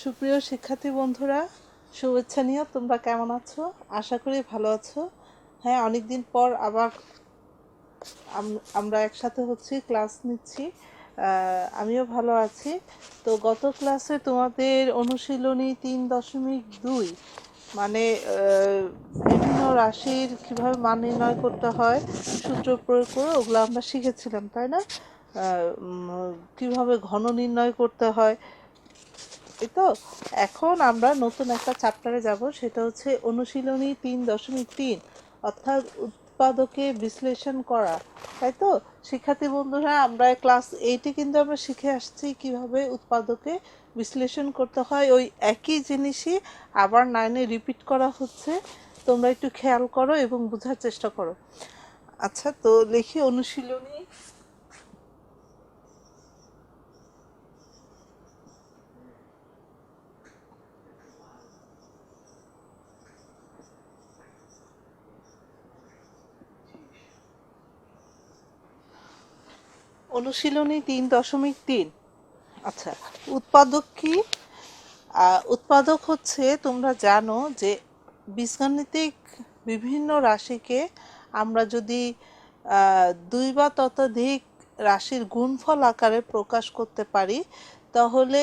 সুপ্রিয় শিক্ষার্থী বন্ধুরা, শুভেচ্ছা নিয়ে তোমরা কেমন আছো? আশা করি ভালো আছো। হ্যাঁ, অনেকদিন পর আবার আমরা একসাথে ক্লাস নিচ্ছি। আমিও ভালো আছি। তো গত ক্লাসে তোমাদের অনুশীলনী 3.2 মানে বিভিন্ন রাশির কিভাবে মান নির্ণয় করতে হয় সূত্র প্রয়োগ করে ওগুলো আমরা শিখেছিলাম, তাই না? কিভাবে ঘন নির্ণয় করতে হয়। তো এখন আমরা নতুন একটা চ্যাপ্টারে যাব, সেটা হচ্ছে অনুশীলনী 3.3, অর্থাৎ উৎপাদকে বিশ্লেষণ করা। তাই তো শিক্ষার্থী বন্ধুরা, আমরা ক্লাস 8-এ কিন্তু আমরা শিখে আসছি কিভাবে উৎপাদকে বিশ্লেষণ করতে হয়। ওই একই জিনিসই আবার 9-এ রিপিট করা হচ্ছে। তোমরা একটু খেয়াল করো এবং বোঝার চেষ্টা করো। আচ্ছা, তো লিখি অনুশীলনী অনুশীলনী 3.3। আচ্ছা, উৎপাদক কি? উৎপাদক হচ্ছে, তোমরা জানো যে বীজগাণিতিক বিভিন্ন রাশিকে আমরা যদি দুই বা ততোধিক রাশির গুণফল আকারে প্রকাশ করতে পারি, তাহলে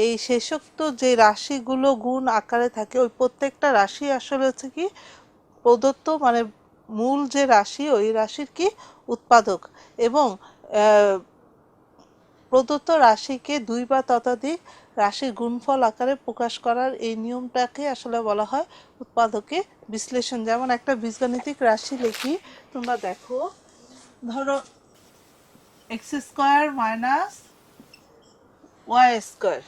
এই শেষোক্ত যে রাশিগুলো গুণ আকারে থাকে ওই প্রত্যেকটা রাশি আসলে হচ্ছে কি প্রদত্ত, মানে মূল যে রাশি ওই রাশির কি উৎপাদক। এবং প্রদত্ত রাশিকে দুই বা ততোধিক রাশির গুণফল আকারে প্রকাশ করার এই নিয়মটাকে আসলে বলা হয় উৎপাদকে বিশ্লেষণ। যেমন একটা বীজগাণিতিক রাশি লিখি, তোমরা দেখো, ধরো x square minus y square.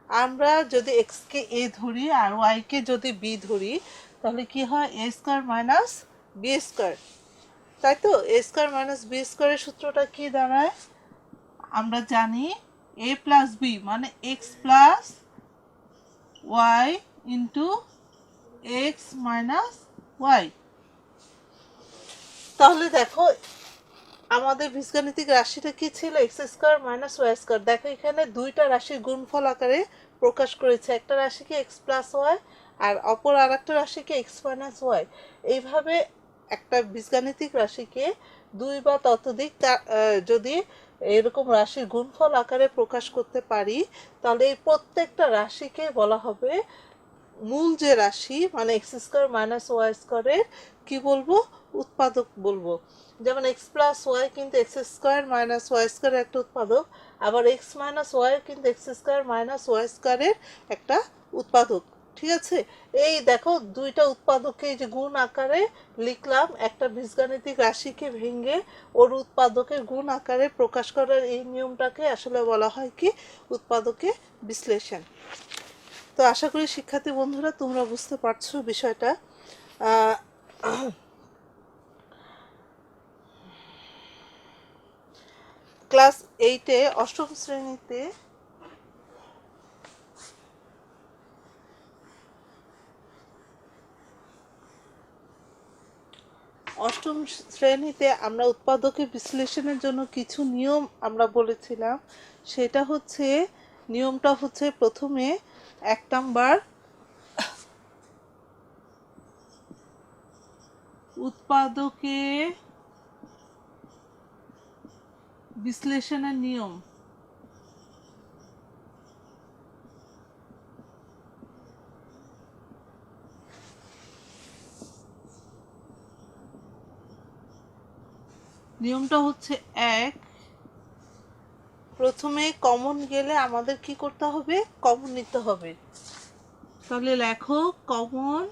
আমরা যদি এক্স কে এ ধরি আর ওয়াই কে যদি বি ধরি, তাহলে কি হয়? এ স্কোয়ার মাইনাস বি স্কোয়ার। তাই তো এ স্কোয়ার মাইনাস বি স্কোয়ারের সূত্রটা কি দাঁড়ায়? আমরা জানি এ প্লাস বি মানে x plus y into x minus y. তাহলে দেখো আমাদের বীজগাণিতিক রাশিটা কি ছিল? X square minus y square. দেখো এখানে দুইটা রাশির গুণফল আকারে প্রকাশ করেছে, একটা রাশিকে এক্স প্লাস ওয়াই আর অপর আর একটা রাশিকে এক্স মাইনাস ওয়াই। এইভাবে একটা বীজগাণিতিক রাশিকে দুই বা ততোধিক যদি এরকম রাশির গুণফল আকারে প্রকাশ করতে পারি, তাহলে এই প্রত্যেকটা রাশিকে বলা হবে মূল যে রাশি, মানে এক্স স্কোয়ার মাইনাস ওয়াই স্কোয়ারের কি বলবো? উৎপাদক বলবো। যেমন এক্স প্লাস ওয়াই কিন্তু এক্স স্কোয়ার মাইনাস ওয়াই স্কোয়ারের একটা উৎপাদক, আবার এক্স মাইনাস ওয়াই কিন্তু এক্স স্কোয়ার মাইনাস ওয়াই স্কোয়ারের একটা উৎপাদক। ঠিক আছে, এই দেখো দুইটা উৎপাদককে যে গুণ আকারে লিখলাম, একটা বীজগাণিতিক রাশিকে ভেঙে ওর উৎপাদকের গুণ আকারে প্রকাশ করার এই নিয়মটাকে আসলে বলা হয় কি উৎপাদকে বিশ্লেষণ। তো আশা করি শিক্ষার্থী বন্ধুরা তোমরা বুঝতে পারছো বিষয়টা। ক্লাস 8-এ অষ্টম শ্রেণীতে আমরা উৎপাদকে বিশ্লেষণের জন্য কিছু নিয়ম আমরা বলেছিলাম। সেটা হচ্ছে, নিয়মটা হচ্ছে প্রথমে 1 নাম্বার, উৎপাদকে বিশ্লেষণের নিয়ম। নিয়মটা হচ্ছে এক, প্রথমে কমন গেলে আমাদের কি করতে হবে? কমন নিতে হবে। তাহলে লেখো, কমন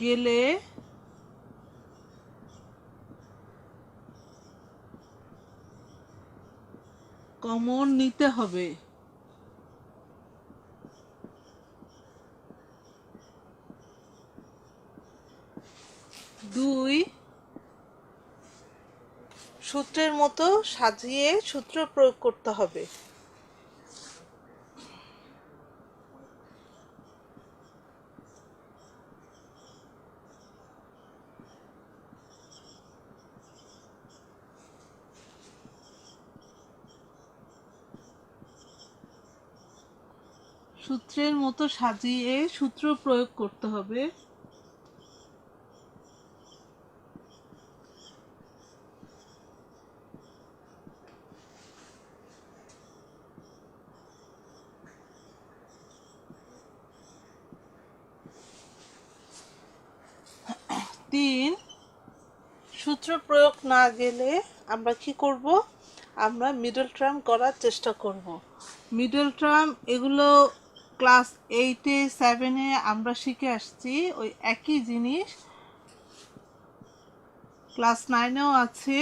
গেলে কমন নিতে হবে। 2, সূত্রের মতো সাজিয়ে সূত্র প্রয়োগ করতে হবে। সূত্রের মতো সাজিয়ে সূত্র প্রয়োগ করতে হবে। তিন, সূত্র প্রয়োগ না গেলে আমরা কি করব, আমরা মিডল টার্ম করার চেষ্টা করব। মিডল টার্ম এগুলো ক্লাস 8-এ 7-এ আমরা শিখে আসছি, ওই একই জিনিস ক্লাস 9-এও আছে।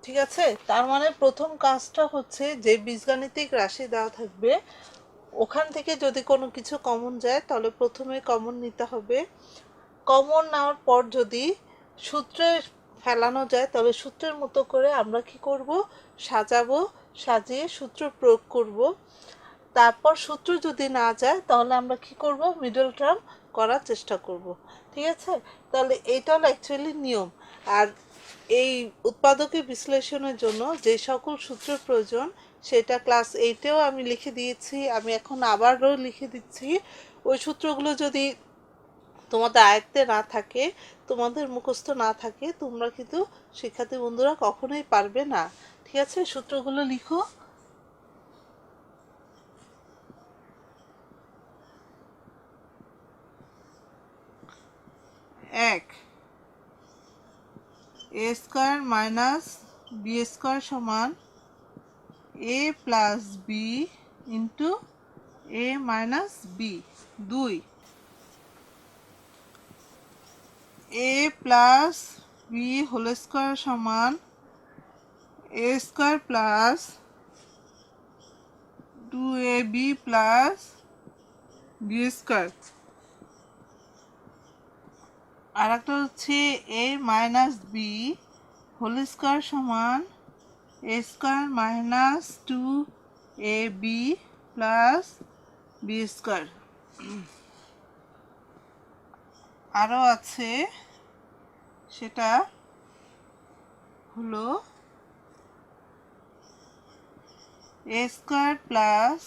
ঠিক আছে, তার মানে প্রথম কাজটা হচ্ছে যে বীজগাণিতিক রাশি দেওয়া থাকবে ওখান থেকে যদি কোনো কিছু কমন যায় তাহলে প্রথমে কমন নিতে হবে। কমন নেওয়ার পর যদি সূত্রে ফেলানো যায় তাহলে সূত্রের মতো করে আমরা কি করব, সাজাবো, সাজিয়ে সূত্র প্রয়োগ করব। তারপর সূত্র যদি না যায় তাহলে আমরা কি করব, মিডল টার্ম করার চেষ্টা করব। ঠিক আছে, তাহলে এইটা হলো অ্যাকচুয়ালি নিয়ম। আর এই উৎপাদকের বিশ্লেষণের জন্য যে সকল সূত্রের প্রয়োজন সেটা ক্লাস 8-এও আমি লিখে দিয়েছি, আমি এখন আবারও লিখে দিচ্ছি। ওই সূত্রগুলো যদি তোমাদের আয়ত্তে না থাকে, তোমাদের মুখস্থ না থাকে, তোমরা কিন্তু শিক্ষার্থী বন্ধুরা কখনোই পারবে না। ঠিক আছে, সূত্রগুলো লিখো। এক, a square minus b square সমান a plus b into a minus b. দুই, a plus b whole square সমান a square plus 2ab plus b square. আর একটা হচ্ছে a minus b whole square সমান a square minus 2ab plus b square. আরও আছে, সেটা হলো a square plus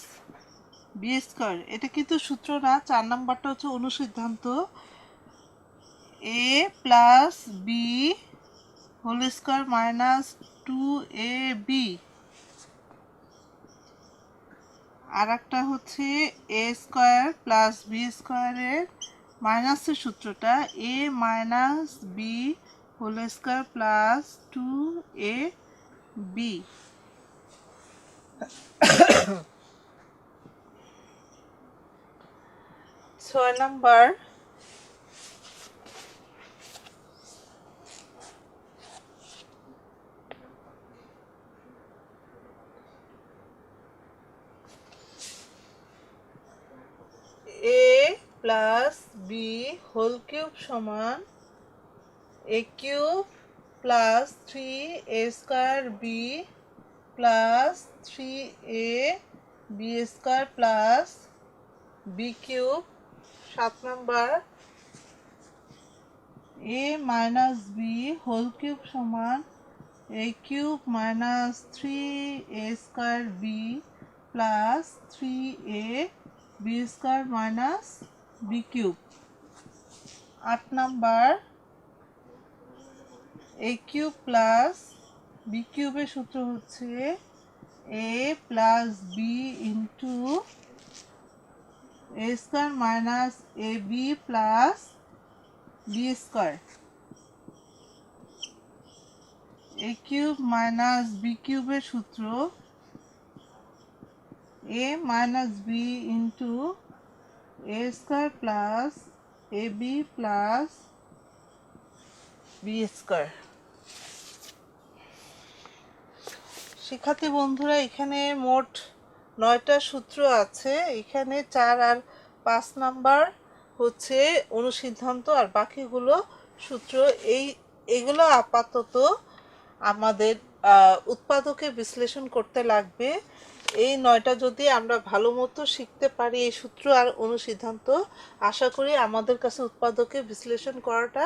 b square. এটা কিন্তু সূত্র না, 4 নাম্বারটা হচ্ছে অনুসিদ্ধান্ত। A plus b whole square minus 2ab। আর একটা হচ্ছে এ স্কোয়ার প্লাস বি স্কোয়ারের মাইনাসের সূত্রটা a minus b whole square plus 2ab। 6 number, a plus b whole cube সমান a cube plus 3 a square b plus 3a b square plus b cube. 7 number, a minus b whole cube সমান a cube minus 3a square b plus 3a b square minus b cube. 8 number, a cube plus b কিউবের সূত্র হচ্ছে এ plus b into A square minus A B plus b square. A cube minus B কিউবের সূত্র এ minus B into A square plus A B plus b square. শিক্ষার্থী বন্ধুরা, এখানে মোট 9টা সূত্র আছে। এখানে 4 আর 5 নাম্বার হচ্ছে অনুসিদ্ধান্ত আর বাকিগুলো সূত্র। এই এগুলো আপাতত আমাদের উৎপাদকে বিশ্লেষণ করতে লাগবে। এই 9টা যদি আমরা ভালো মতো শিখতে পারি, এই সূত্র আর অনুসিদ্ধান্ত, আশা করি আমাদের কাছে উৎপাদকে বিশ্লেষণ করাটা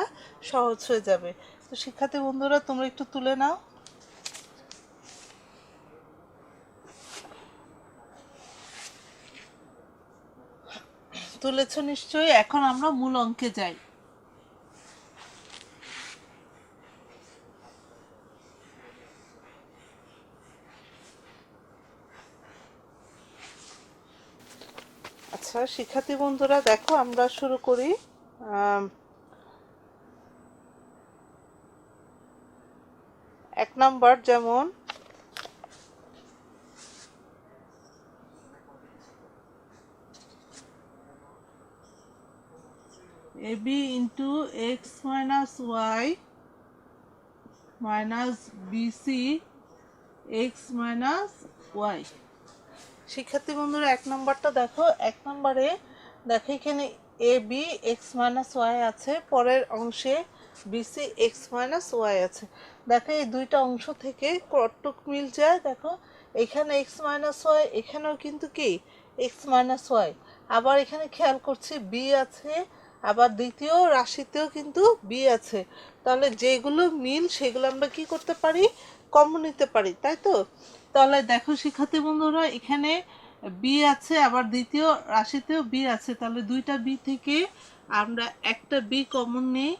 সহজ হয়ে যাবে। তো শিক্ষার্থী বন্ধুরা, তোমরা একটু তুলে নাও। তুলেছ নিশ্চয়ই। এখন আমরা মূল অঙ্কে যাই। আচ্ছা শিক্ষার্থী বন্ধুরা, দেখো আমরা শুরু করি। 1 নাম্বার, যেমন ab into x minus y minus bc x minus y। শিক্ষার্থী বন্ধুরা, 1 নম্বরটা দেখো। 1 নম্বরে দেখো এখানে A B x minus Y আছে, পরের অংশে বিসি এক্স মাইনাস ওয়াই আছে। দেখো এই দুইটা অংশ থেকে কতটুক মিল যায়, দেখো এখানে এক্স মাইনাস ওয়াই, এখানেও কিন্তু কি এক্স মাইনাস ওয়াই। আবার এখানে খেয়াল করছি বি আছে, আবার দ্বিতীয় রাশিতেও কিন্তু বি আছে। তাহলে যেগুলো মিল সেগুলো আমরা কি করতে পারি, কমন নিতে পারি, তাই তো? তাহলে দেখো শিক্ষার্থী বন্ধুরা, এখানে বি আছে, আবার দ্বিতীয় রাশিতেও বি আছে, তাহলে দুইটা বি থেকে আমরা একটা বি কমন নিই।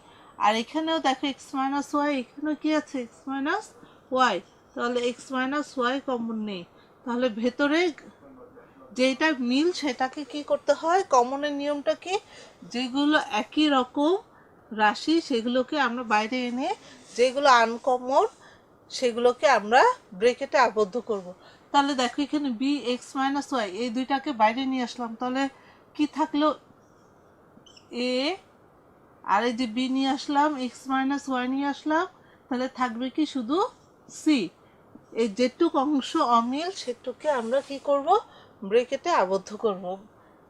আর এখানেও দেখো এক্স মাইনাস ওয়াই, এখানেও কি আছে এক্স মাইনাস ওয়াই, তাহলে এক্স মাইনাস ওয়াই কমন নেই। তাহলে ভেতরে যেটা মিল সেটাকে কি করতে হয়, কমনের নিয়মটা কি, যেগুলো একই রকম রাশি সেগুলোকে আমরা বাইরে এনে যেগুলো আনকমন সেগুলোকে আমরা ব্রেকেটে আবদ্ধ করব। তাহলে দেখো এখানে বি এক্স মাইনাস ওয়াই, এই দুইটাকে বাইরে নিয়ে আসলাম, তাহলে কি থাকলো এ, আর এই যে বি নিয়ে আসলাম, এক্স মাইনাস ওয়াই নিয়ে আসলাম, তাহলে থাকবে কি শুধু সি। এই যেটুক অংশ অমিল সেটুকে আমরা কি করব, ব্রেকেটে আবদ্ধ করব।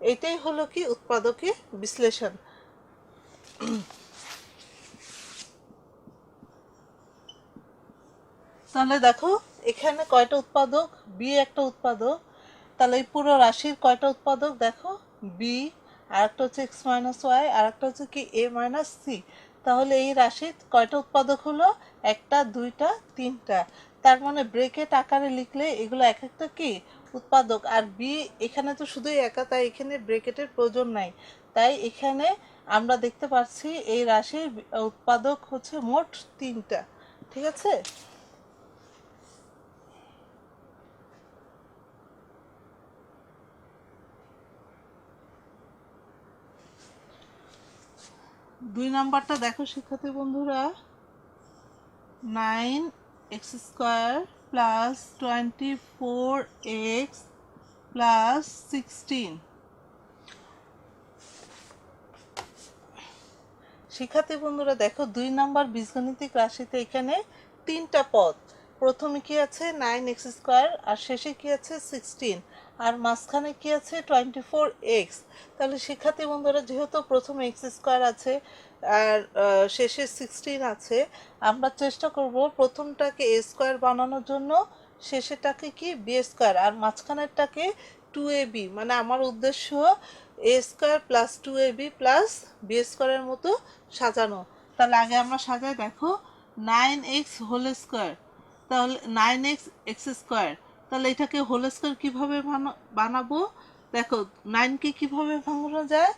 এটাই হলো কি উৎপাদকে বিশ্লেষণ। তাহলে দেখো এখানে কয়টা উৎপাদক, বি একটা উৎপাদক, তাহলে এই পুরো রাশির কয়টা উৎপাদক, দেখো বি, আর একটা হচ্ছে এক্স মাইনাস ওয়াই, আর একটা হচ্ছে কি এ মাইনাস সি। তাহলে এই রাশির কয়টা উৎপাদক হলো, একটা, দুইটা, তিনটা। তার মানে ব্রেকেট আকারে লিখলে এগুলো এক একটা কি উৎপাদক। আর বি এখানে তো শুধুই একা, তাই এখানে ব্রেকেটের প্রয়োজন নাই। তাই এখানে আমরা দেখতে পাচ্ছি এই রাশির উৎপাদক হচ্ছে মোট 3টা। ঠিক আছে? 2 নাম্বারটা দেখো শিক্ষার্থী বন্ধুরা, 9x square plus 24x plus 16। শিক্ষার্থী বন্ধুরা দেখো 2 নাম্বার বীজগণিতিক রাশিতে এখানে 3টা পদ। প্রথমে কি আছে 9x স্কোয়ার, আর শেষে কি আছে 16, আর মাঝখানে কি আছে 24x। তাহলে শিক্ষার্থী বন্ধুরা, যেহেতু প্রথমে এক্স স্কোয়ার আছে আর শেষে 16 আছে, আমরা চেষ্টা করব প্রথমটাকে এ স্কোয়ার বানানোর জন্য, শেষেরটাকে কি বি স্কোয়ার, আর মাঝখানেরটাকে 2ab, মানে আমার উদ্দেশ্য a square plus 2ab plus b স্কোয়ারের মতো সাজানো। তাহলে আগে আমরা সাজাই, দেখো 9x হোল স্কোয়ার, তাহলে 9x এক্স স্কোয়ার, তাহলে এটাকে হোল স্কোয়ার কীভাবে বানাবো, দেখো 9কে কীভাবে ভাঙানো যায়,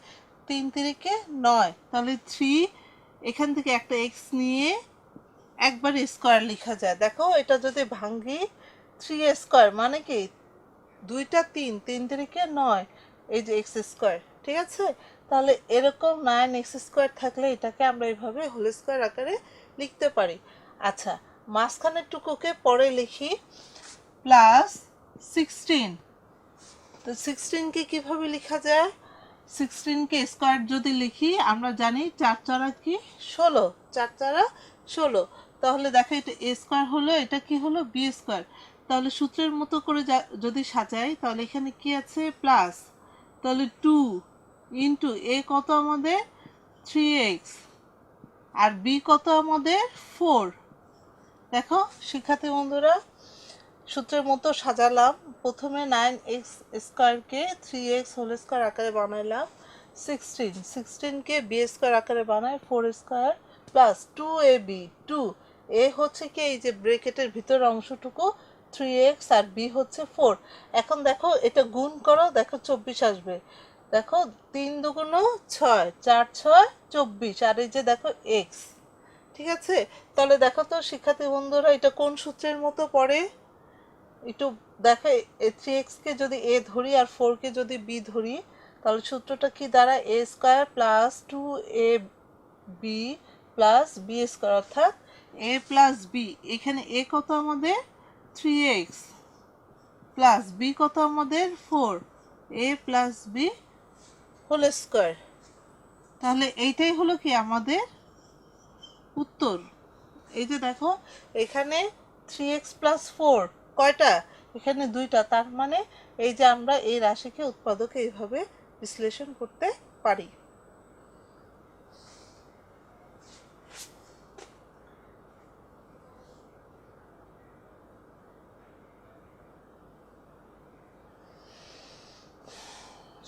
3 3 9, তাহলে 3, এখান থেকে একটা এক্স নিয়ে একবার স্কোয়ার লেখা যায়। দেখো এটা যদি ভাঙি 3 স্কোয়ার মানে কি, দুইটা 3, 3 3 9, এই যে এক্স স্কোয়ার। ঠিক আছে? তাহলে এরকম 9x স্কোয়ার থাকলে এটাকে আমরা এইভাবে হোল স্কোয়ার আকারে লিখতে পারি। আচ্ছা, মাঝখানের টুকুকে পরে লিখি প্লাস 16। তো 16কে কিভাবে লেখা যায়, 16কে স্কোয়ার যদি লিখি, আমরা জানি 4 4 কি 16, 4 4 16। তাহলে দেখো এটা এ স্কোয়ার হলো, এটা কি হলো বি স্কোয়ার। তাহলে সূত্রের মতো করে যদি সাজাই, তাহলে এখানে কি আছে প্লাস, তাহলে 2 ইন্টু এ কত আমাদের 3x, আর বি কত আমাদের 4। দেখো শিক্ষার্থী বন্ধুরা, সূত্রের মতো সাজালাম। প্রথমে 9x স্কোয়ারকে 3x হোল স্কোয়ার আকারে বানাইলাম, 16কে বি স্কোয়ার আকারে বানাই 4 স্কোয়ার প্লাস 2ab, 2 এ হচ্ছে কি এই যে ব্রেকেটের ভিতর অংশটুকু 3x আর বি হচ্ছে 4। এখন দেখো এটা গুণ করো, দেখো 24 আসবে। দেখো 3 দুগুণ 6, 4 6 24, আর এই যে দেখো x। ঠিক আছে, তাহলে দেখো তো শিক্ষার্থী বন্ধুরা এটা কোন সূত্রের মতো পড়ে একটু দেখো। 3x-কে যদি a ধরি আর 4-কে যদি b ধরি, তাহলে সূত্রটা কি দ্বারা a square plus 2ab plus b square, অর্থাৎ a প্লাস বি। এখানে a কত আমাদের 3x প্লাস b কত আমাদের 4, a plus b whole square. তাহলে এইটাই হলো কি আমাদের উত্তর। এই যে দেখো এখানে 3x প্লাস 4 কয়টা, এখানে দুইটা, তার মানে এই যে আমরা এই রাশিকে উৎপাদকে এইভাবে বিশ্লেষণ করতে পারি।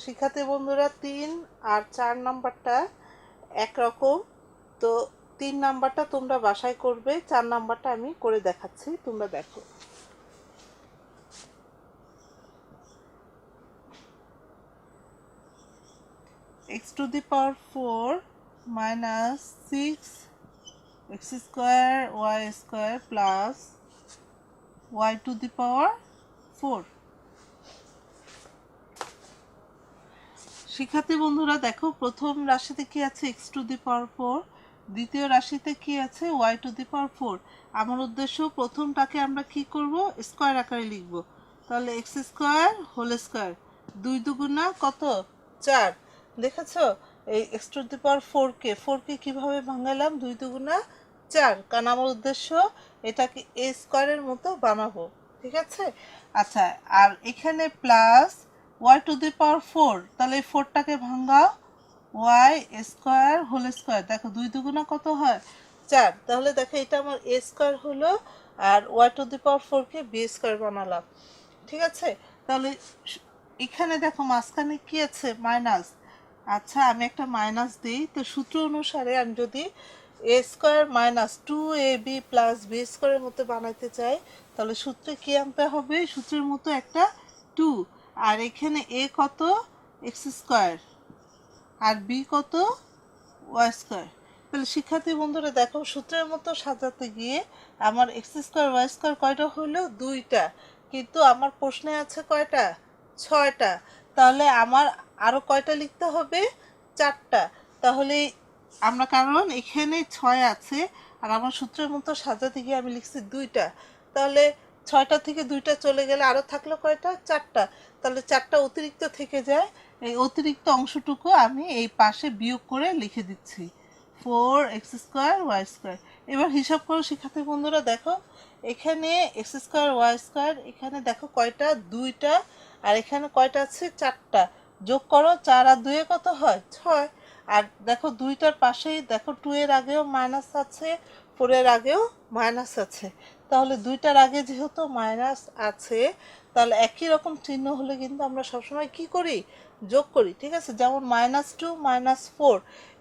শিক্ষার্থী বন্ধুরা 3 আর 4 নাম্বারটা একরকম, তো 3 নাম্বারটা তোমরা বাসায় করবে, 4 নাম্বারটা আমি করে দেখাচ্ছি, তোমরা দেখো। x to the power 4 minus 6 x square y square plus y to the power 4। শিক্ষার্থী বন্ধুরা দেখো প্রথম রাশিতে কি আছে x to the power 4, দ্বিতীয় রাশিতে কি আছে y to the power 4। আমার উদ্দেশ্য প্রথমটাকে আমরা কি করব, স্কয়ার আকারে লিখব। তাহলে x স্কয়ার হোল স্কয়ার, 2 দুগুণা কত 4। দেখেছো এই x to the power 4কে কিভাবে ভাঙালাম, 2 দুগুণা 4, কারণ আমার উদ্দেশ্য এটাকে a স্কয়ারের মতো বানাবো। ঠিক আছে, আচ্ছা, আর এখানে plus y to the power 4, তাহলে এই 4টাকে ভাঙাও, y স্কয়ার হোল স্কয়ার। দেখো 2 দুগুণা কত হয় 4, তাহলে দেখো এটা আমার a স্কয়ার হলো, আর y to the power 4কে b square বানালাম। ঠিক আছে, তাহলে এখানে দেখো মাঝখানে কি আছে মাইনাস। আচ্ছা আমি একটা মাইনাস দিই, তো সূত্র অনুসারে আমি যদি a square minus 2ab plus b স্কয়ারের মতো বানাইতে চাই, তাহলে সূত্রে কি আনতে হবে, সূত্রের মতো একটা 2, আর এখানে a কত x স্কয়ার আর b কত y স্কয়ার। তাহলে শিক্ষার্থী বন্ধুরা দেখো সূত্রের মতো সাজাতে গিয়ে আমার x স্কয়ার y স্কয়ার কয়টা হলো, 2টা, কিন্তু আমার প্রশ্নে আছে কয়টা, 6টা। তাহলে আমার আরো কয়টা লিখতে হবে, 4টা। তাহলে আমরা, কারণ এখানে 6 আছে আর আমার সূত্রের মতো সাজাতে গিয়ে আমি লিখছি 2টা, তাহলে 6টা থেকে 2টা চলে গেলে আরো থাকলো কয়টা, 4টা। তাহলে 4টা অতিরিক্ত থেকে যায়, এই অতিরিক্ত অংশটুকু আমি এই পাশে বিয়োগ করে লিখে দিচ্ছি 4x স্কয়ার y স্কয়ার। এবার হিসাব করো শিক্ষার্থী বন্ধুরা, দেখো এখানে x স্কয়ার y স্কয়ার, এখানে দেখো কয়টা, 2টা, আর এখানে কয়টা আছে, 4টা। যোগ করো, 4 আর 2 কত হয় 6, আর দেখো 2টার পাশেই দেখো 2 এর আগেও মাইনাস আছে, 4 এর আগেও মাইনাস আছে। তাহলে 2টার আগে যেহেতু মাইনাস আছে, তাহলে একই রকম চিহ্ন হলে কিন্তু আমরা সবসময় কি করি, যোগ করি। ঠিক আছে, যেমন -2 -4,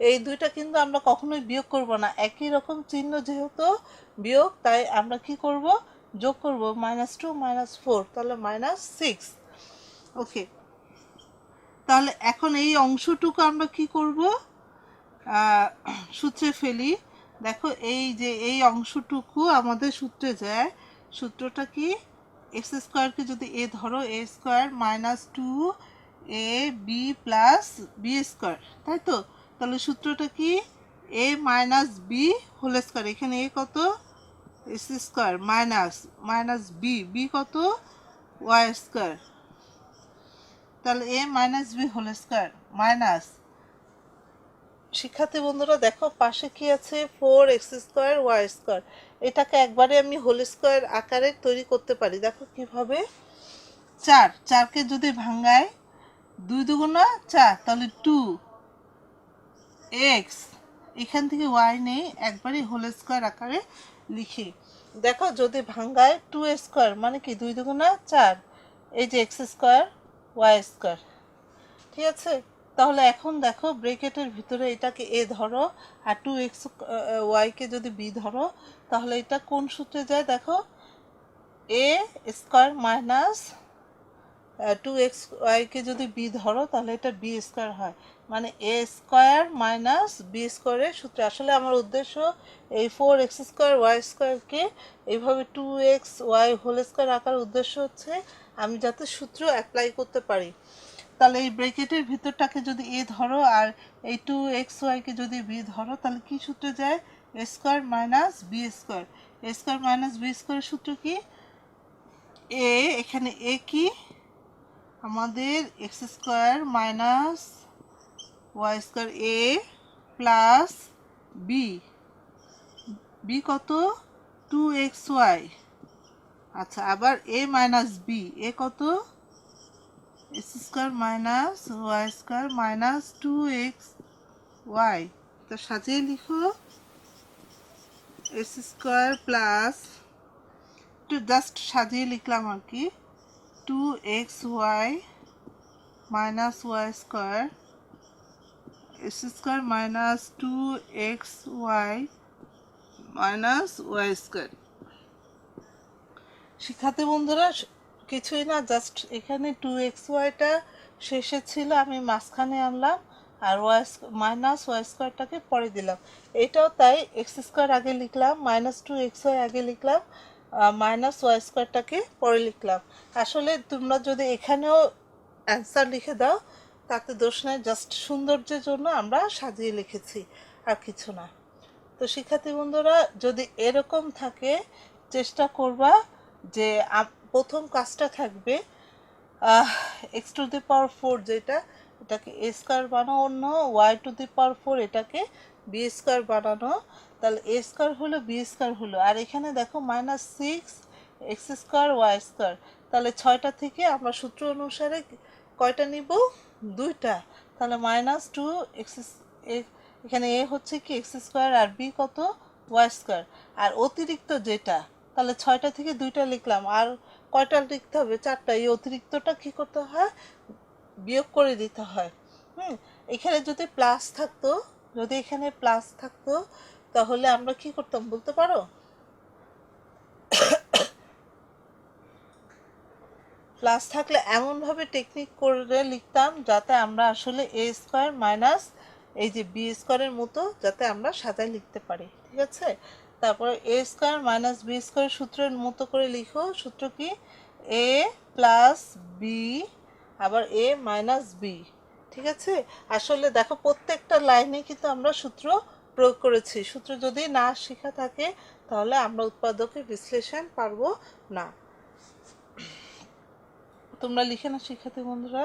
এই দুইটা কিন্তু আমরা কখনোই বিয়োগ করব না, একই রকম চিহ্ন যেহেতু বিয়োগ, তাই আমরা কি করব, যোগ করব, -2 -4, তাহলে -6। ওকে, তাহলে এখন এই অংশটুকু আমরা কি করব, সূত্রে ফেলি। দেখো এই যে এই অংশটুকু আমাদের সূত্রে যায়, সূত্রটা কি, এক্স স্কোয়ারকে যদি এ ধরো, a square minus 2ab plus b square, তাই তো। তাহলে সূত্রটা কি, a minus b whole square, এখানে এ কত x square minus minus b কত ওয়াই স্কোয়ার, তাহলে a minus b whole square minus, শিক্ষার্থী বন্ধুরা দেখো পাশে কি আছে, 4x স্কোয়ার ওয়াই স্কোয়ার, এটাকে একবারে আমি হোল স্কোয়ার আকারে তৈরি করতে পারি। দেখো কিভাবে, 4কে যদি ভাঙাই, 2 দুগুণা 4, তাহলে 2x এখান থেকে ওয়াই নেই, একবারই হোল স্কোয়ার আকারে লিখি। দেখো যদি ভাঙ্গায় 2 স্কোয়ার মানে কি 2 দুগুণা 4, এই যে এক্স স্কোয়ার ওয়াই স্কোয়ার, ঠিক আছে। তাহলে এখন দেখো ব্রেকেটের ভিতরে এটাকে এ ধরো আর 2x ওয়াইকে যদি বি ধরো, তাহলে এটা কোন সূত্রে যায় দেখো, এ স্কোয়ার মাইনাস 2xy-কে যদি বি ধরো তাহলে এটা বি স্কোয়ার হয়, মানে এ স্কোয়ার মাইনাস বি স্কোয়ারের সূত্রে। আসলে আমার উদ্দেশ্য এই 4x² y² এইভাবে 2xy হোল স্কোয়ার আঁকার উদ্দেশ্য হচ্ছে আমি যাতে সূত্র অ্যাপ্লাই করতে পারি। তাহলে এই ব্র্যাকেটের ভিতরটাকে যদি এ ধরো আর এই 2xy-কে যদি বি ধরো, তাহলে কি সূত্রে যায়, a square minus b square. A square minus b স্কোয়ারের সূত্র কি, এ এখানে এ কি আমাদের x square minus y square a plus b, b কত 2xy। আচ্ছা, আবার এ মাইনাস বি, এ কত x square minus y square minus 2xy। তো সাজিয়ে লিখো, এক্স স্কোয়ার প্লাস, একটু জাস্ট সাজিয়ে লিখলাম আর কি, 2xy minus y square x square minus 2xy minus y square. শিক্ষার্থী বন্ধুরা কিছুই না, জাস্ট এখানে 2xy-টা শেষে ছিল, আমি মাঝখানে আনলাম আর ওয়াই মাইনাস ওয়াই স্কোয়ারটাকে পরে দিলাম। এটাও তাই, এক্স স্কোয়ার আগে লিখলাম, মাইনাস 2xy আগে লিখলাম, মাইনাস ওয়াই স্কোয়ারটাকে পরে লিখলাম। আসলে তোমরা যদি এখানেও অ্যান্সার লিখে দাও তাতে দোষ নেই, জাস্ট সৌন্দর্যের জন্য আমরা সাজিয়ে লিখেছি, আর কিছু না। তো শিক্ষার্থী বন্ধুরা যদি এরকম থাকে চেষ্টা করবা যে প্রথম কাজটা থাকবে এক্স টু দি পাওয়ার 4 যেটা, এটাকে এ স্কোয়ার বানানো, ওয়াই টু দি পাওয়ার 4 এটাকে বি স্কোয়ার বানানো। তাহলে এ স্কোয়ার হলো বি স্কোয়ার হলো, আর এখানে দেখো minus 6 x square y square. তাহলে 6টা থেকে আমরা সূত্র অনুসারে কয়টা নিব, 2টা। তাহলে মাইনাস 2 এক্স, এখানে এ হচ্ছে কি এক্স স্কোয়ার আর বি কত ওয়াই স্কোয়ার। আর অতিরিক্ত যেটা, তাহলে 6টা থেকে 2টা লিখলাম, আর কয়টা লিখতে হবে, 4টা। এই অতিরিক্তটা কি করতে হয়, বিয়োগ করে দিতে হয়। এখানে যদি প্লাস থাকতো, যদি এখানে প্লাস থাকতো তাহলে আমরা কি করতাম বলতে পারো, প্লাস থাকলে এমনভাবে টেকনিক করে লিখতাম যাতে আমরা আসলে এ স্কোয়ার মাইনাস এই যে বি স্কোয়ারের মতো যাতে আমরা সাজায় লিখতে পারি, ঠিক আছে। তারপরে এ স্কোয়ার মাইনাস বি স্কোয়ারের সূত্রের মতো করে লিখো, সূত্র কি, এ প্লাস বি আবার এ মাইনাস বি, ঠিক আছে। আসলে দেখো প্রত্যেকটা লাইনে কিন্তু আমরা সূত্র প্রয়োগ করেছি, সূত্র যদি না শেখা থাকে তাহলে আমরা উৎপাদকের বিশ্লেষণ পারবো না। তোমরা লিখে না শিক্ষার্থী বন্ধুরা।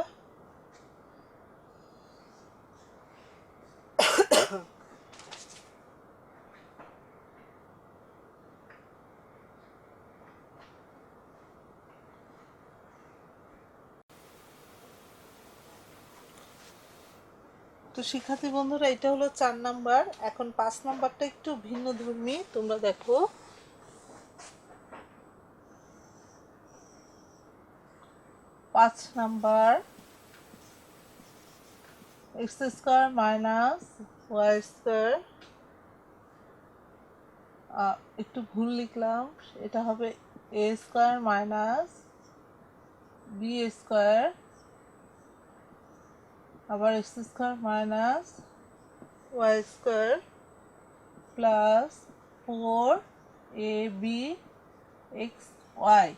তো শিক্ষার্থী বন্ধুরা এটা হলো 4 নাম্বার। এখন 5 নাম্বারটা একটু ভিন্ন ধর্মী, তোমরা দেখো। 5 number, x square minus y square, একটু ভুল লিখলাম, এটা হবে a square minus b square আবার x square minus y square plus 4abxy।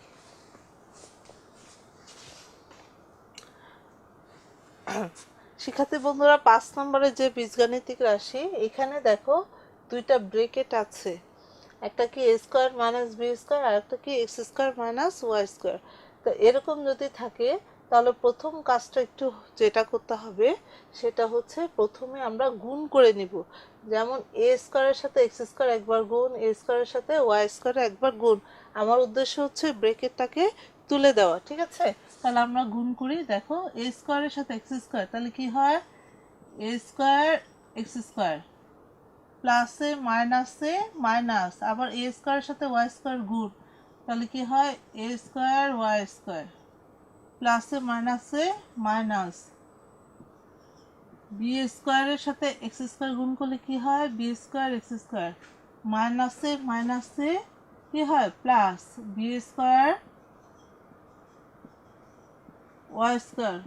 শিক্ষার্থী বন্ধুরা 5 নম্বরের যে বীজগাণিতিক রাশি, এখানে দেখো দুইটা ব্রেকেট আছে, একটা কি a square minus b square আর একটা কি x square minus y square. তো এরকম যদি থাকে তাহলে প্রথম কাজটা একটু যেটা করতে হবে সেটা হচ্ছে প্রথমে আমরা গুণ করে নিব। যেমন এ স্কোয়ারের সাথে এক্স স্কোয়ার একবার গুণ, এ স্কোয়ারের সাথে ওয়াই স্কোয়ারে একবার গুণ। আমার উদ্দেশ্য হচ্ছে ব্রেকেটটাকে তুলে দেওয়া, ঠিক আছে। তাহলে আমরা গুণ করি, দেখো এ স্কোয়ারের সাথে এক্স স্কোয়ার, তাহলে কি হয় এ স্কোয়ার এক্স স্কোয়ার প্লাসে মাইনাসে মাইনাস, আবার এ স্কোয়ারের সাথে ওয়াই স্কোয়ার গুণ, তাহলে কি হয় এ স্কোয়ার ওয়াই স্কোয়ার, প্লাসে মাইনাসে মাইনাস, বি স্কোয়ারের সাথে এক্স স্কোয়ার গুণ করলে কি হয় বি স্কোয়ার এক্স স্কোয়ার, মাইনাসে মাইনাসে কি হয় plus b square y square.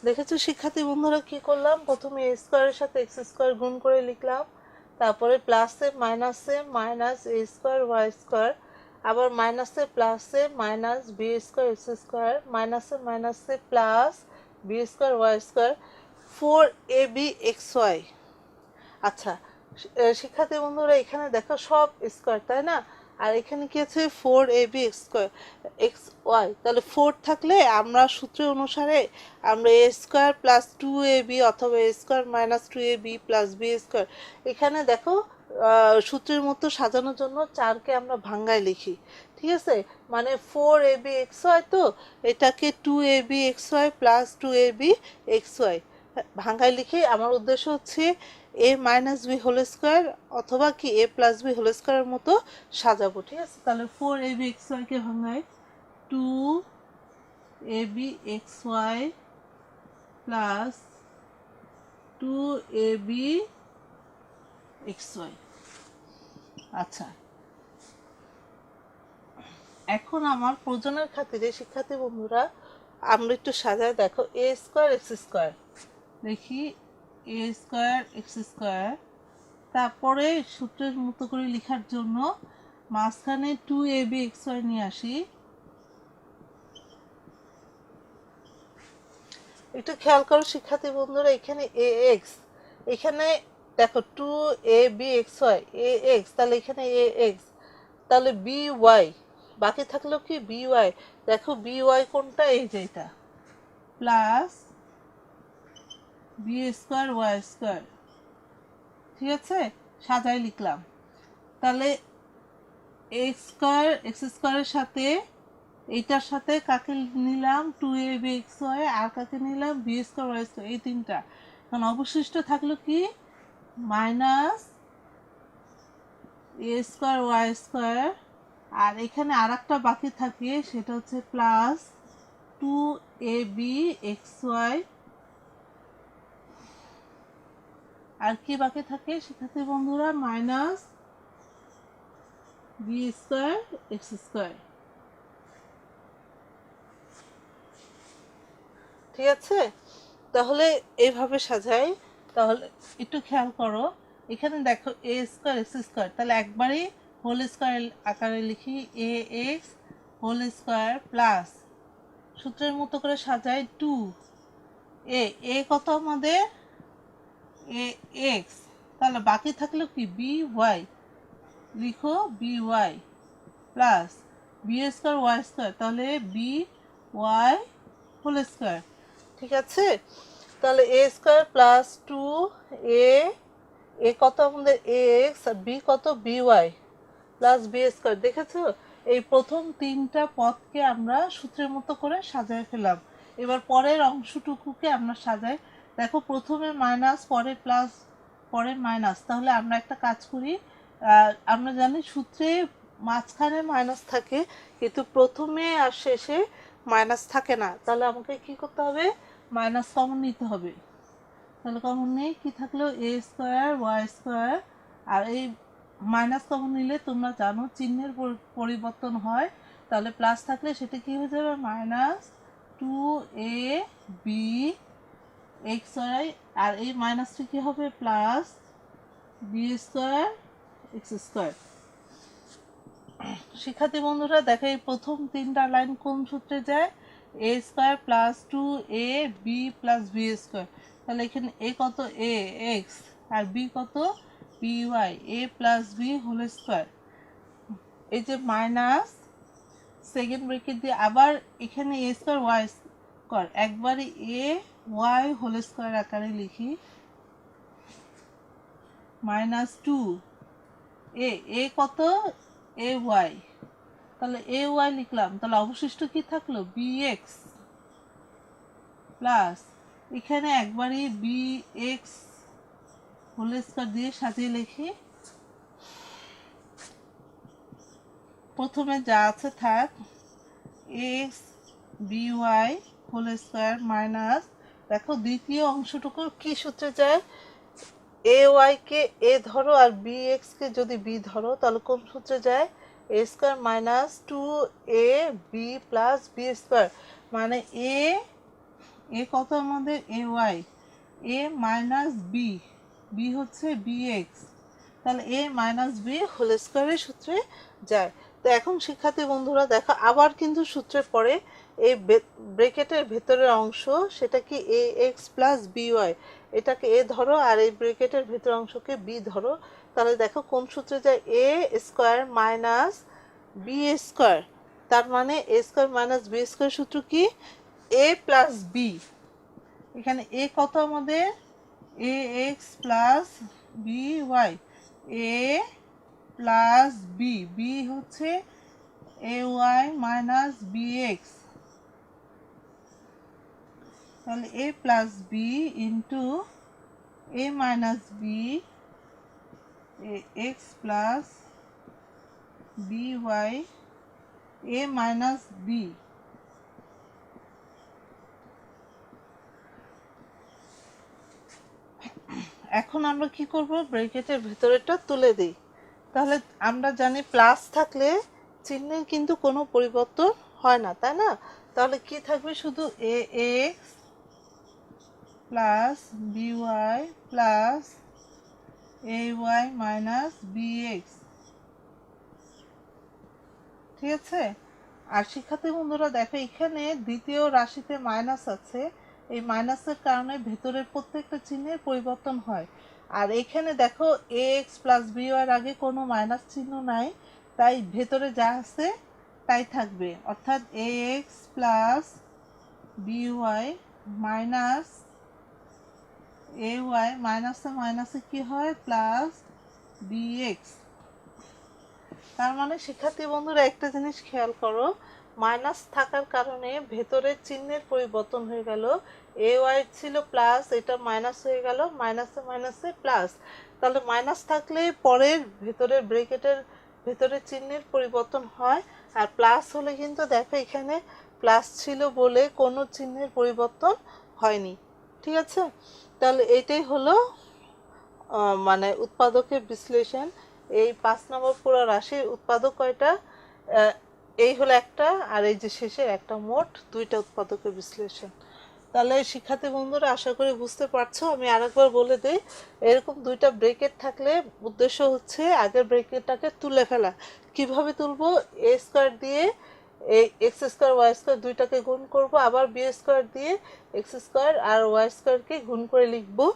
দেখেছো শিক্ষার্থী বন্ধুরা কি করলাম, প্রথমে এ স্কোয়ারের সাথে এক্স স্কোয়ার গুণ করে লিখলাম, তারপরে প্লাসে মাইনাসে minus a square y square, আবার মাইনাসে প্লাসে minus b square x square, মাইনাসে মাইনাসে plus b square y square, 4ab(xy). আচ্ছা শিক্ষার্থী বন্ধুরা এখানে দেখো সব স্কোয়ার তাই না, আর এখানে কি আছে 4ab(xy), তাহলে 4 থাকলে আমরা সূত্র অনুসারে আমরা a স্কোয়ার প্লাস 2ab অথবা a square minus 2ab plus b square, এখানে দেখো সূত্রের মতো সাজানোর জন্য 4কে আমরা ভাঙ্গায় লিখি, ঠিক আছে, মানে 4ab(xy), তো এটাকে 2ab(xy প্লাস 2ab(xy) ভাঙ্গায় লিখে আমার উদ্দেশ্য হচ্ছে a minus b whole square অথবা কি a প্লাস বি হোল স্কোয়ারের মতো সাজাবো, ঠিক আছে। তাহলে 4ab(xy) কে ভাঙায় 2ab(xy প্লাস 2ab(xy). আচ্ছা এখন আমার প্রয়োজনের খাতিরে শিক্ষার্থী বন্ধুরা আমরা একটু সাজায় দেখো a স্কোয়ার এক্স স্কোয়ার, দেখি এ স্কোয়ার এক্স স্কোয়ার, তারপরে সূত্রের মতো করে লেখার জন্য মাঝখানে 2ab(xy) নিয়ে আসি, একটু খেয়াল করো শিক্ষার্থী বন্ধুরা এখানে ax, এখানে দেখো 2ab(xy) ax, তাহলে এখানে ax, তাহলে by বাকি থাকলো কি by, দেখো by কোনটা এই যে এটা, plus b square y square, ঠিক আছে সাজাই লিখলাম। তাহলে এক্স স্কোয়ার এক্স স্কোয়ারের সাথে এইটার সাথে কাকে নিলাম 2ab(xy), আর কাকে নিলাম বি স্কোয়ার ওয়াই স্কোয়ার, এই তিনটা, কারণ অবশিষ্ট থাকলো কি minus a square y square, আর এখানে আর একটা বাকি থাকে সেটা হচ্ছে প্লাস 2ab(xy), আর কি বাকি থাকে শিক্ষার্থী বন্ধুরা minus b square x square, ঠিক আছে। তাহলে এইভাবে সাজাই, তাহলে একটু খেয়াল করো এখানে দেখো এ স্কোয়ার এক্স স্কোয়ার, তাহলে একবারই হোল স্কোয়ার আকারে লিখি এ এক্স হোল স্কোয়ার প্লাস সূত্রের মতো করে সাজাই 2 এ কত আমাদের এ এক্স, তাহলে বাকি থাকলো কি বি ওয়াই, লিখো b y plus b square y square, তাহলে বি ওয়াই হোল স্কোয়ার, ঠিক আছে। তাহলে এ স্কোয়ার প্লাস 2a কত আমাদের এক্স আর বি কত b y plus b square, দেখেছো এই প্রথম তিনটা পদকে আমরা সূত্রের মতো করে সাজায় ফেলাম, এবার পরের অংশটুকুকে আমরা সাজাই, দেখো প্রথমে মাইনাস পরে প্লাস পরে মাইনাস, তাহলে আমরা একটা কাজ করি, আমরা জানি সূত্রে মাঝখানে মাইনাস থাকে কিন্তু প্রথমে আর শেষে মাইনাস থাকে না, তাহলে আমাকে কি করতে হবে মাইনাস কমন নিতে হবে, তাহলে কমন নেই কি থাকলো এ স্কোয়ার ওয়াই স্কোয়ার, আর এই মাইনাস কমন নিলে তোমরা জানো চিহ্নের পরিবর্তন হয়, তাহলে প্লাস থাকলে সেটা কি হয়ে যাবে মাইনাস 2ab(xy), আর এই মাইনাসটা কি হবে plus b square x square. শিক্ষার্থী বন্ধুরা দেখো এই প্রথম তিনটা লাইন কোন সূত্রে যায় a square plus 2ab plus b square, তাহলে এখানে এ কত এ এক্স আর বি কত b y a plus b whole square, এই যে মাইনাস সেকেন্ড ব্রেকেট দিয়ে আবার এখানে এ স্কোয়ার ওয়াই স্কোয়ার, একবারে এ ওয়াই হোল স্কোয়ার আকারে লিখি মাইনাস 2 এ কত এ ওয়াই, তাহলে এ ওয়াই লিখলাম, তাহলে অবশিষ্ট কি থাকলো বি এক্স প্লাস এখানে একবারই বি এক্স হোল স্কয়ার দিয়ে সাজিয়ে লিখি। প্রথমে যা আছে থাক, x b y whole square minus, দেখো দ্বিতীয় অংশটুকু কি সূত্রে যায়, এ ওয়াই কে এ ধরো আর বি এক্স কে যদি বি ধরো, তাহলে কোন সূত্রে যায়, a square minus two A B plus B square, মানে এ কত আমাদের A Y, a minus B, b হচ্ছে বি এক্স, তাহলে এ মাইনাস বি হোল স্কয়ারের সূত্রে যায়। তো এখন শিক্ষার্থী বন্ধুরা দেখো আবার কিন্তু সূত্রে পড়ে এই ব্রেকেটের ভেতরের অংশ, সেটা কি এ এক্স প্লাস বি ওয়াই, এটাকে এ ধরো আর এই ব্রেকেটের ভেতরের অংশকে বি ধরো, তাহলে দেখো কোন সূত্রে যায়, a square minus b square, তার মানে a square minus b square সূত্র কি, এ প্লাস বি, এখানে এ কত আমাদের a x plus b y, a plus b, b হচ্ছে a y minus b x, তাহলে a plus b into a minus b x plus b y a minus b. এখন আমরা কি করব, ব্র্যাকেটের ভেতরেটা তুলে দিই। তাহলে আমরা জানি প্লাস থাকলে চিহ্নের কিন্তু কোনো পরিবর্তন হয় না, তাই না? তাহলে কি থাকবে, শুধু a x plus b y plus a y minus b x, ঠিক আছে? আর শিক্ষার্থী বন্ধুরা দেখো এখানে দ্বিতীয় রাশিতে মাইনাস আছে, এই মাইনাসের কারণে ভেতরের প্রত্যেকটা চিহ্নের পরিবর্তন হয়। আর এখানে দেখো এ এক্স প্লাস বি ওয়াই আগে কোনো মাইনাস চিহ্ন নাই, তাই ভেতরে যা আছে তাই থাকবে, অর্থাৎ a x plus b y minus a y, মাইনাসে মাইনাসে কি হয় প্লাস বি এক্স। তার মানে শিক্ষার্থী বন্ধুরা একটা জিনিস খেয়াল করো, মাইনাস থাকার কারণে ভেতরের চিহ্নের পরিবর্তন হয়ে গেল, এ ওয়াই ছিল প্লাস, এটা মাইনাস হয়ে গেল, মাইনাসে মাইনাসে প্লাস, তাহলে মাইনাস থাকলে পরের ভেতরের ব্র্যাকেটের ভেতরের চিহ্নের পরিবর্তন হয়, আর প্লাস হলে কিন্তু দেখো এখানে প্লাস ছিল বলে কোনো চিহ্নের পরিবর্তন হয়নি, ঠিক আছে? তাহলে এটাই হলো মানে উৎপাদকের বিশ্লেষণ। এই 5 নম্বর পুরো রাশির উৎপাদক কয়টা, এই হলো একটা, আর এই যে শেষের একটা, মোট 2টা উৎপাদকের বিশ্লেষণ। তাহলে শিক্ষার্থী বন্ধুরা আশা করি বুঝতে পারছো। আমি আরেকবার বলে দিই, এরকম 2টা ব্রেকেট থাকলে উদ্দেশ্য হচ্ছে আগের ব্রেকেটটাকে তুলে ফেলা। কিভাবে তুলবো, এ স্কয়ার দিয়ে এই এক্স স্কয়ার ওয়াই স্কয়ার দুইটাকে গুণ করব, আবার বি স্কয়ার দিয়ে এক্স স্কয়ার আর ওয়াই স্কয়ারকে গুণ করে লিখবো,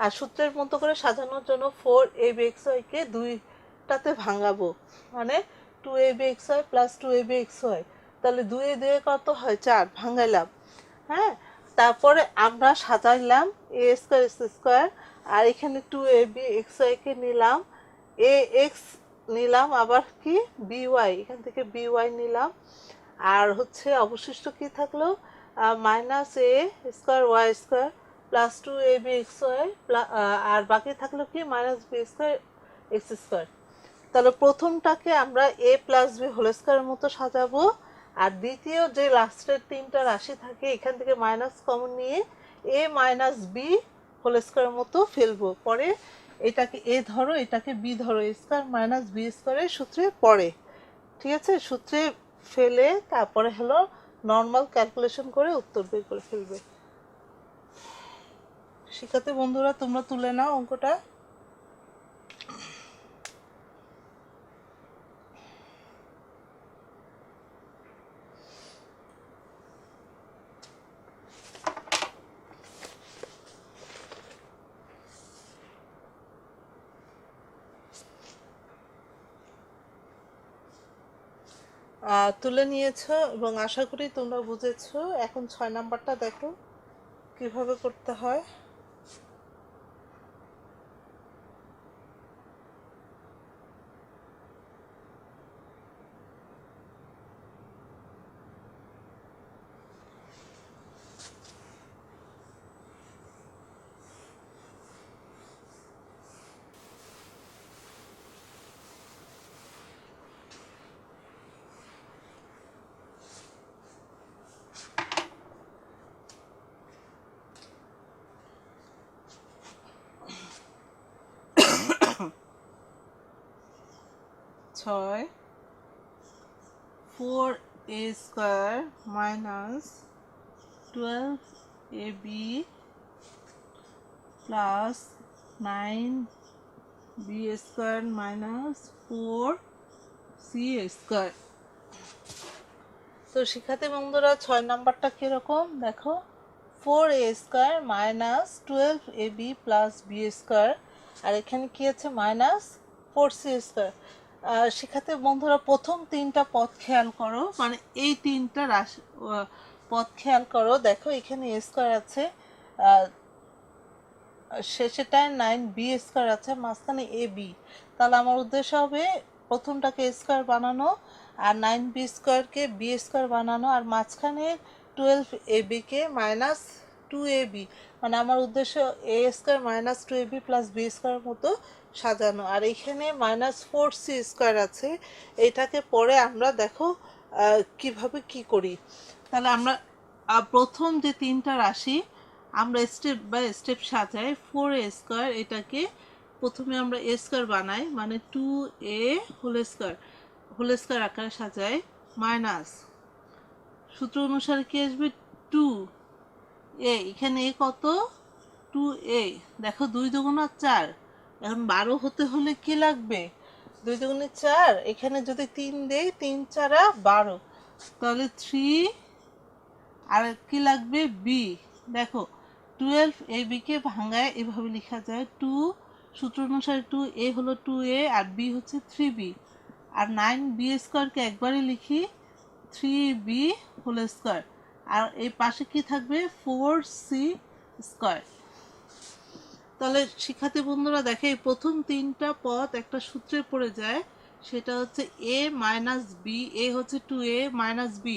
আর সূত্রের মতো করে সাজানোর জন্য 4abxy-কে দুইটাতে ভাঙাবো, মানে 2abxy প্লাস 2abxy, তাহলে 2 এ 2 কত হয় 4, ভাঙাইলাম। হ্যাঁ, তারপরে আমরা সাজাইলাম এ স্কয়ার এক্স স্কয়ার, আর এখানে 2abxy-কে নিলাম, এ এক্স নিলাম, আবার কি বিওয়াই, এখান থেকে বিওয়াই নিলাম, আর হচ্ছে অবশিষ্ট কি থাকলো, minus a square y square plus 2abxy, আর বাকি থাকলো কি minus b square x square. তাহলে প্রথমটাকে আমরা এ প্লাস বি হোল স্কয়ারের মতো সাজাবো, আর দ্বিতীয় যে লাস্টের 3টা রাশি থাকে এখান থেকে মাইনাস কমন নিয়ে এ মাইনাস বি হোল স্কয়ারের মতো ফেলবো, পরে এটাকে এ ধরো এটাকে বি ধরো, এ স্কয়ার মাইনাস বি স্কয়ারের সূত্রে পড়ে, ঠিক আছে? সূত্রে ফেলে তারপরে হলো নর্মাল ক্যালকুলেশন করে উত্তর বের করে ফেলবে। শিক্ষার্থী বন্ধুরা তোমরা তুলে নাও অঙ্কটা। তুলে নিয়েছো এবং আশা করি তোমরা বুঝেছো। এখন 6 নাম্বারটা দেখো কিভাবে করতে হয়। 6 4a square minus 12ab plus 9b square minus 4c square. তো শিক্ষার্থী বন্ধুরা 6 নাম্বারটা কিরকম দেখো, 4a square minus 12ab plus b square, আর এখানে কি আছে মাইনাস 4c স্কয়ার। শিক্ষার্থী বন্ধুরা প্রথম তিনটা পদ খেয়াল করো, মানে এই তিনটা রাশি পদ খেয়াল করো, দেখো এখানে a স্কয়ার আছে, শেষেটায় 9b স্কয়ার আছে, মাঝখানে ab। তাহলে আমার উদ্দেশ্য হবে প্রথমটাকে স্কয়ার বানানো আর 9b স্কয়ারকে b স্কয়ার বানানো, আর মাঝখানে 12ab কে মাইনাস 2ab, মানে আমার উদ্দেশ্য a square minus 2ab plus b square মতো সাজানো। আর এখানে মাইনাস 4c স্কয়ার আছে, এটাকে পরে আমরা দেখো কিভাবে কি করি। তাহলে আমরা প্রথম যে তিনটা রাশি আমরা স্টেপ বাই স্টেপ সাজাই। 4a স্কয়ার এটাকে প্রথমে আমরা a স্কয়ার বানাই, মানে 2a হোল স্কয়ার আকারে সাজাই, মাইনাস সূত্র অনুসারে কি আসবে 2a, এখানে a কত 2a, দেখো 2 দুগুণা 4, এখন 12 হতে হলে কি লাগবে 2 দুগুণে 4, এখানে যদি 3 দেই 3 4 12, তাহলে 3 আর কি লাগবে b। দেখো 12ab কে ভাঙায় এভাবে লেখা যায়, 2 সূত্র অনুসারে 2a হলো 2a আর b হচ্ছে 3b, আর 9b স্কয়ারকে একবারে লিখি 3b হোল স্কয়ার, আর এই পাশে কি থাকবে 4c স্কয়ার। তাহলে শিক্ষার্থী বন্ধুরা দেখে এই প্রথম তিনটা পদ একটা সূত্রে পড়ে যায়, সেটা হচ্ছে a মাইনাস b, a হচ্ছে 2a minus b,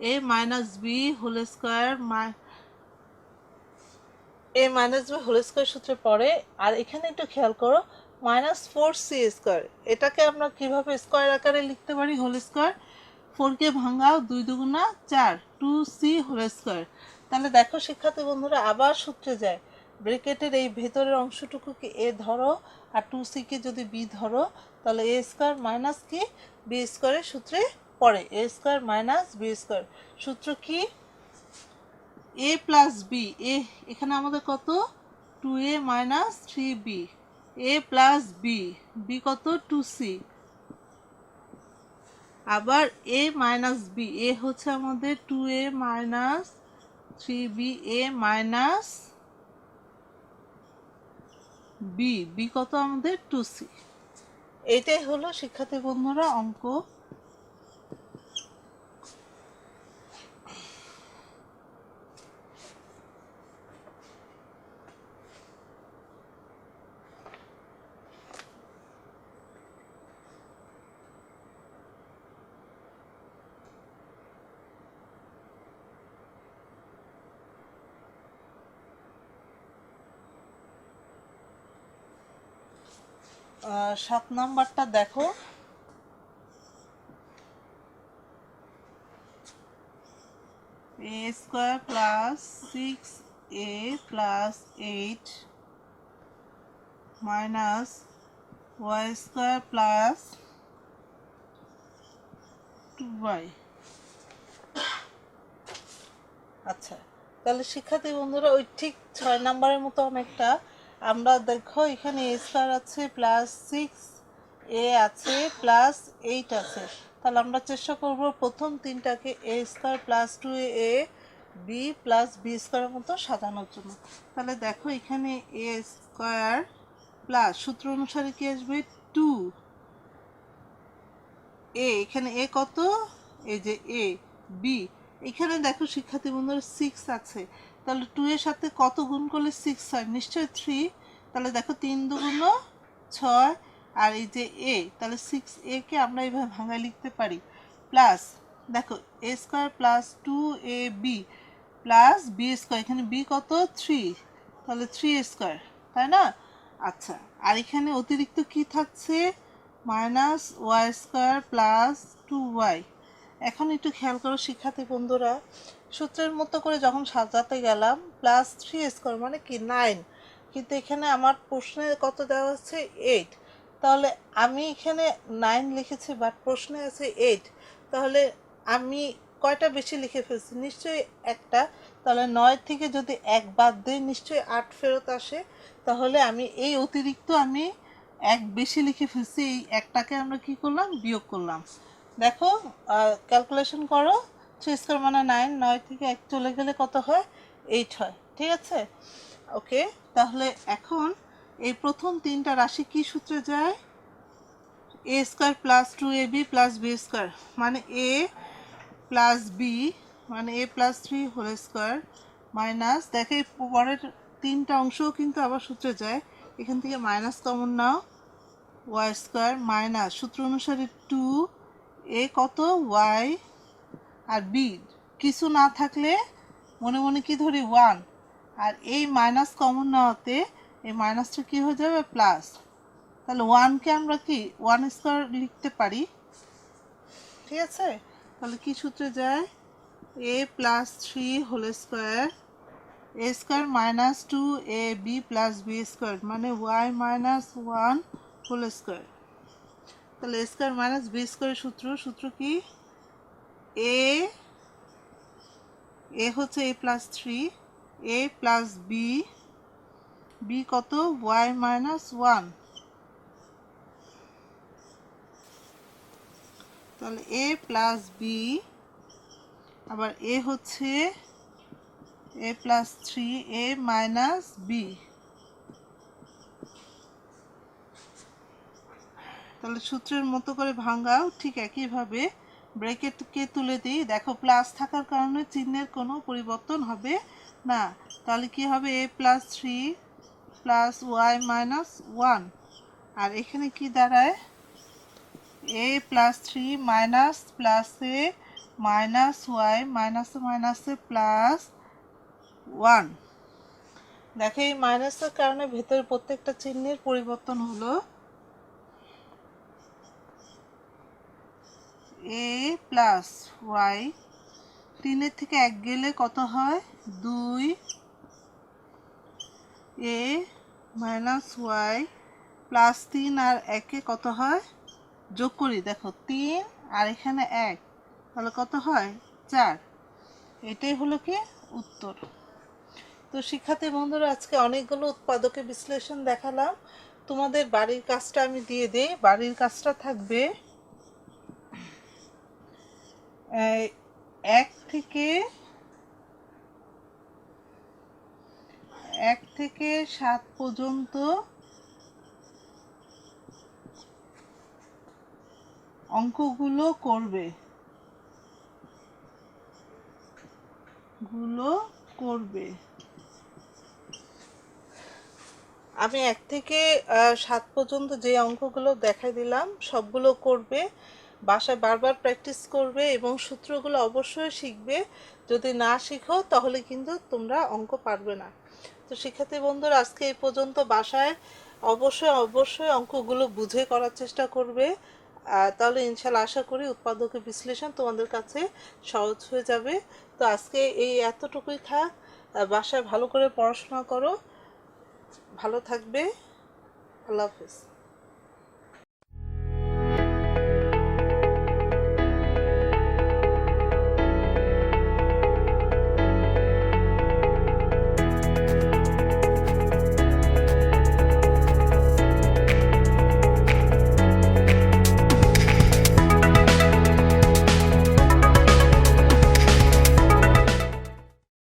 a minus b whole square, a minus b whole square সূত্রে পড়ে। আর এখানে একটু খেয়াল করো মাইনাস 4c স্কয়ার, এটাকে আমরা কিভাবে স্কয়ার আকারে লিখতে পারি হোল স্কয়ার, 4 কে ভাঙাও 2 দুগুণা 4, 2c হোল স্কয়ার। তাহলে দেখো শিক্ষার্থী বন্ধুরা আবার সূত্রে যায়, ব্র্যাকেটের এই ভেতরের অংশটুকুকে a ধরো আর 2c কে যদি b ধরো, তাহলে a স্কয়ার মাইনাস কি b স্কয়ারের সূত্রে পড়ে, a square minus b square. সূত্র কি a প্লাস b, a এখানে আমাদের কত 2a minus 3b, a plus b, b কত 2c, আবার a মাইনাস b, a হচ্ছে আমাদের 2a minus 3b, a minus b, b কত আমাদের 2c। এটাই হলো শিক্ষার্থী বন্ধুরা অঙ্ক। সাত নাম্বারটা দেখো, a square plus 6a plus 8 minus y square plus 2y। আচ্ছা, তাহলে শিক্ষার্থী বন্ধুরা ওই ঠিক 6 নাম্বারের মতো অনেকটা আমরা দেখো এখানে a স্কয়ার আছে প্লাস 6a আছে প্লাস 8 আছে, তাহলে আমরা চেষ্টা করব প্রথম তিনটাকে a square plus 2a b plus b স্কয়ারের মতো সাজানোর জন্য। তাহলে দেখো এখানে a স্কয়ার প্লাস সূত্র অনুসারে কি আসবে 2a, এখানে a কত এই যে a, b এখানে দেখো শিক্ষার্থী বন্ধুরা 6 আছে, তাহলে 2 এর সাথে কত গুণ করলে 6 হয়, নিশ্চয়ই 3, তাহলে দেখো 3 দুগুণ 6, আর এই যে a, তাহলে 6a কে আমরা এইভাবে ভাঙায় লিখতে পারি, প্লাস দেখো a square plus 2ab plus b square, এখানে b কত 3, তাহলে 3a স্কয়ার, তাই না। আচ্ছা, আর এখানে অতিরিক্ত কি থাকছে minus Y square plus 2y। এখন একটু খেয়াল করো শিক্ষার্থী বন্ধুরা, সূত্রের মতো করে যখন সাজাতে গেলাম প্লাস 3 স্কয়ার মানে কি 9, কিন্তু এখানে আমার প্রশ্নে কত দেওয়া আছে 8, তাহলে আমি এখানে 9 লিখেছি, বাট প্রশ্নে আছে 8। তাহলে আমি কয়টা বেশি লিখে ফেলছি? নিশ্চয়ই একটা। তাহলে 9 থেকে যদি 1 বাদ দিই নিশ্চয়ই 8 ফেরত আসে। তাহলে আমি এই অতিরিক্ত আমি 1 বেশি লিখে ফেলছি, এই একটাকে আমরা কি করলাম? বিয়োগ করলাম। দেখো, ক্যালকুলেশন করো। 3 স্কোয়ার মানে 9, 9 থেকে 1 চলে গেলে কত হয়? 8 হয়। ঠিক আছে, ওকে। তাহলে এখন এই প্রথম তিনটা রাশি কি সূত্রে যায়? A square plus 2ab plus b square, মানে এ প্লাস বি মানে a plus 3 whole square minus, দেখে পরের তিনটা অংশও কিন্তু আবার সূত্রে যায়। এখান থেকে মাইনাস কমন নাও, ওয়াই স্কোয়ার মাইনাস সূত্র অনুসারে 2 এ কত ওয়াই, আর বি কিছু না থাকলে মনে মনে কি ধরি 1, আর এই মাইনাস কমন নেওয়াতে এই মাইনাসটা কি হয়ে যাবে? প্লাস। তাহলে 1কে আমরা কি 1 স্কোয়ার লিখতে পারি। ঠিক আছে, তাহলে কি সূত্রে যায়? A plus 3 whole square a square minus 2ab plus b square, মানে ওয়াই মাইনাস 1 হোল স্কোয়ার। তাহলে এ স্কোয়ার মাইনাস বি স্কোয়ারের সূত্র কি? এ হচ্ছে a plus 3, a plus b কত? Y minus 1। তাহলে a প্লাস বি, আবার a হচ্ছে a plus 3 a minus b. তাহলে সূত্রের মতো করে ভাঙাও। ঠিক একইভাবে ব্র্যাকেটকে তুলে দিই। দেখো, প্লাস থাকার কারণে চিহ্নের কোনো পরিবর্তন হবে না। তাহলে কি হবে? a plus 3 plus y minus 1, আর এখানে কি দাঁড়ায়? a প্লাস 3 মাইনাস প্লাসে মাইনাস ওয়াই মাইনাসে মাইনাসে প্লাস 1। দেখো, এই মাইনাসের কারণে ভেতরে প্রত্যেকটা চিহ্নের পরিবর্তন হলো। a প্লাস ওয়াই, 3 থেকে 1 গেলে কত হয়? 2 a মাইনাস ওয়াই প্লাস 3 আর 1 কত হয়? যোগ করি, দেখো 3 আর এখানে 1, তাহলে কত হয়? 4। এটাই হলো কি উত্তর। তো শিক্ষার্থী বন্ধুরা, আজকে অনেকগুলো উৎপাদকের বিশ্লেষণ দেখালাম। তোমাদের বাড়ির কাজটা আমি দিয়ে দিই। বাড়ির কাজটা থাকবে 1 থেকে 7 পর্যন্ত অঙ্কগুলো করবে। আমি 1 থেকে 7 পর্যন্ত যে অঙ্কগুলো দেখাই দিলাম সবগুলো করবে। বাসায় বারবার প্র্যাকটিস করবে এবং সূত্রগুলো অবশ্যই শিখবে। যদি না শিখো তাহলে কিন্তু তোমরা অঙ্ক পারবে না। তো শিক্ষার্থী বন্ধুরা, আজকে এই পর্যন্ত। বাসায় অবশ্যই অঙ্কগুলো বুঝে করার চেষ্টা করবে। তাহলে ইনশাল্লাহ আশা করি উৎপাদকের বিশ্লেষণ তোমাদের কাছে সহজ হয়ে যাবে। তো আজকে এই এতটুকুই থাক। বাসায় ভালো করে পড়াশোনা করো, ভালো থাকবে। আল্লাহ হাফেজ।